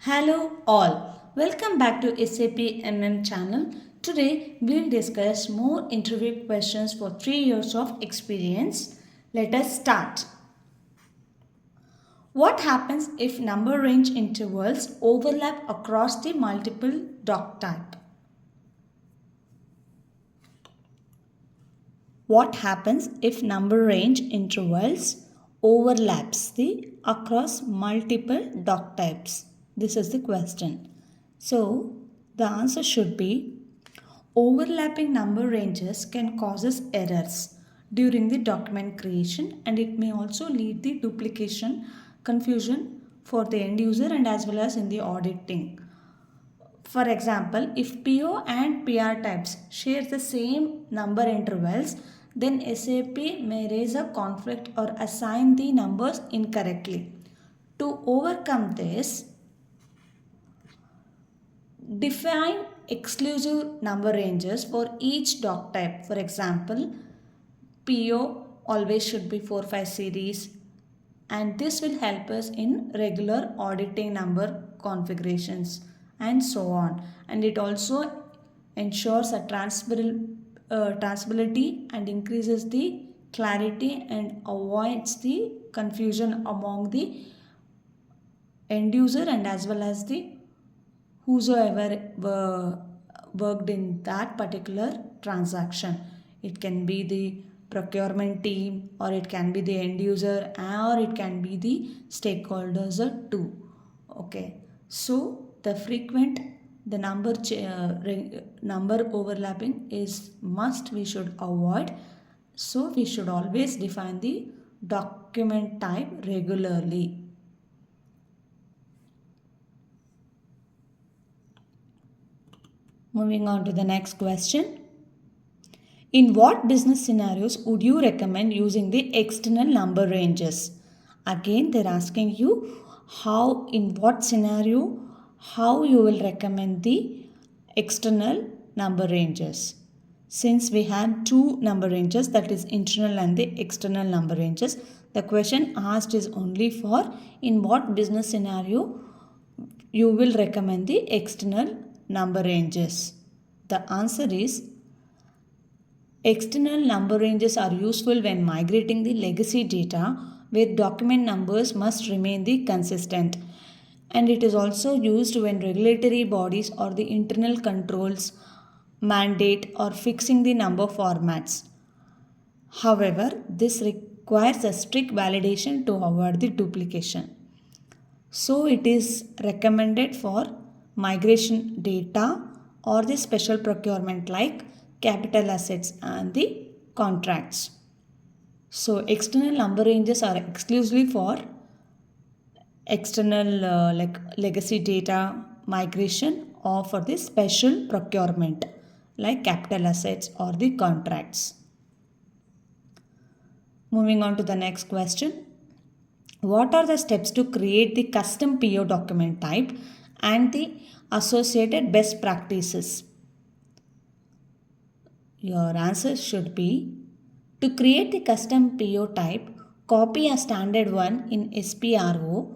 Hello all, welcome back to SAP MM channel. Today we'll discuss more interview questions for 3 years of experience. Let us start. What happens if number range intervals overlap across the multiple doc type? What happens if number range intervals overlaps the across multiple doc types? This is the question. So the answer should be overlapping number ranges can cause errors during the document creation, and it may also lead the duplication confusion for the end user and as well as in the auditing. For example, if PO and PR types share the same number intervals, then SAP may raise a conflict or assign the numbers incorrectly. To overcome this, define exclusive number ranges for each doc type. For example, PO always should be 45 series, and this will help us in regular auditing number configurations and so on. And it also ensures a transparency and increases the clarity and avoids the confusion among the end user and as well as the whosoever worked in that particular transaction. It can be the procurement team, or it can be the end user, or it can be the stakeholders too. Okay, so the number overlapping is must, we should avoid. So we should always define the document type regularly. Moving on to the next question. In what business scenarios would you recommend using the external number ranges? Again, they're asking you in what scenario, how you will recommend the external number ranges. Since we have two number ranges, that is internal and the external number ranges, the question asked is only for in what business scenario you will recommend the external number ranges. The answer is external number ranges are useful when migrating the legacy data where document numbers must remain the consistent, and it is also used when regulatory bodies or the internal controls mandate or fixing the number formats. However, this requires a strict validation to avoid the duplication. So it is recommended for migration data or the special procurement like capital assets and the contracts. So external number ranges are exclusively for external like legacy data migration or for the special procurement like capital assets or the contracts. Moving on to the next question. What are the steps to create the custom PO document type and the associated best practices? Your answer should be to create the custom PO type, copy a standard one in SPRO,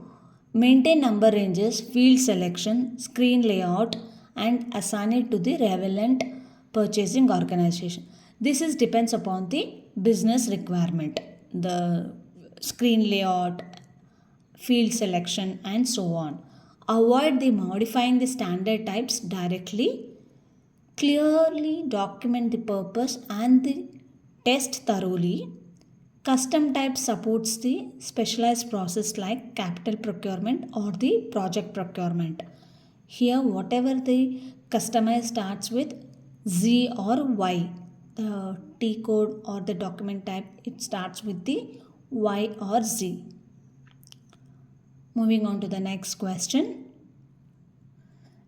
maintain number ranges, field selection, screen layout, and assign it to the relevant purchasing organization. This depends upon the business requirement, the screen layout, field selection, and so on. Avoid the modifying the standard types directly. Clearly document the purpose and the test thoroughly. Custom type supports the specialized process like capital procurement or the project procurement. Here, whatever the customize starts with Z or Y, the T code or the document type, it starts with the Y or Z. Moving on to the next question.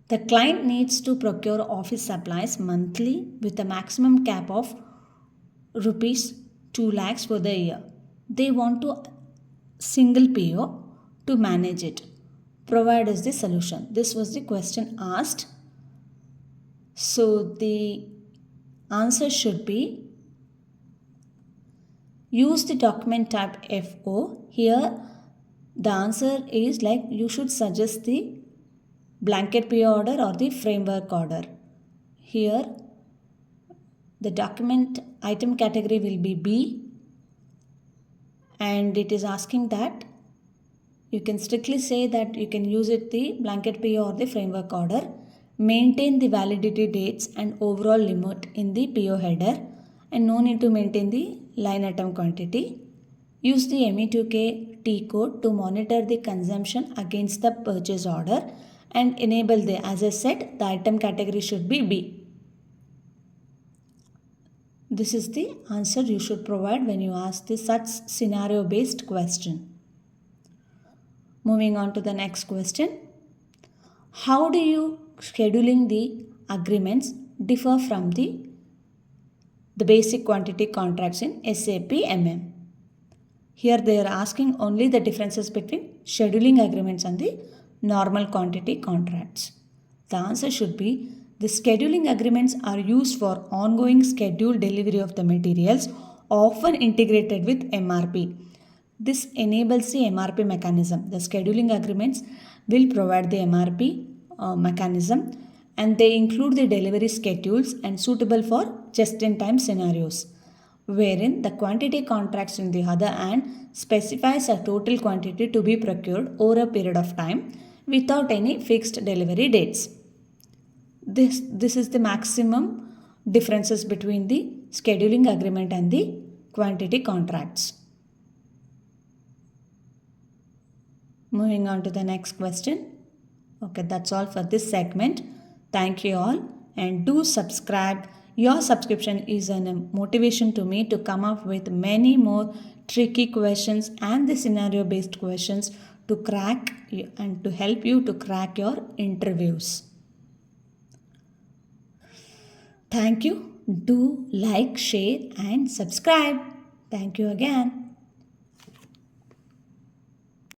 The client needs to procure office supplies monthly with a maximum cap of rupees 2 lakhs for the year. They want to single PO to manage it. Provide us the solution. This was the question asked. So the answer should be use the document type FO. Here the answer is like you should suggest the blanket PO order or the framework order. Here the document item category will be B, and it is asking that you can strictly say that you can use it the blanket PO or the framework order. Maintain the validity dates and overall limit in the PO header, and no need to maintain the line item quantity. Use the ME2K T code to monitor the consumption against the purchase order and enable the, as I said, the item category should be B. This is the answer you should provide when you ask the such scenario based question. Moving on to the next question. How do you scheduling the agreements differ from the basic quantity contracts in SAP MM? Here they are asking only the differences between scheduling agreements and the normal quantity contracts. The answer should be the scheduling agreements are used for ongoing scheduled delivery of the materials, often integrated with MRP. This enables the MRP mechanism. The scheduling agreements will provide the MRP mechanism, and they include the delivery schedules and suitable for just-in-time scenarios, wherein the quantity contracts in the other hand specifies a total quantity to be procured over a period of time without any fixed delivery dates. This is the maximum differences between the scheduling agreement and the quantity contracts. Moving on to the next question. Okay, that's all for this segment. Thank you all, and do subscribe. Your subscription is a motivation to me to come up with many more tricky questions and the scenario based questions to crack and to help you to crack your interviews. Thank you. Do like, share and subscribe. Thank you again.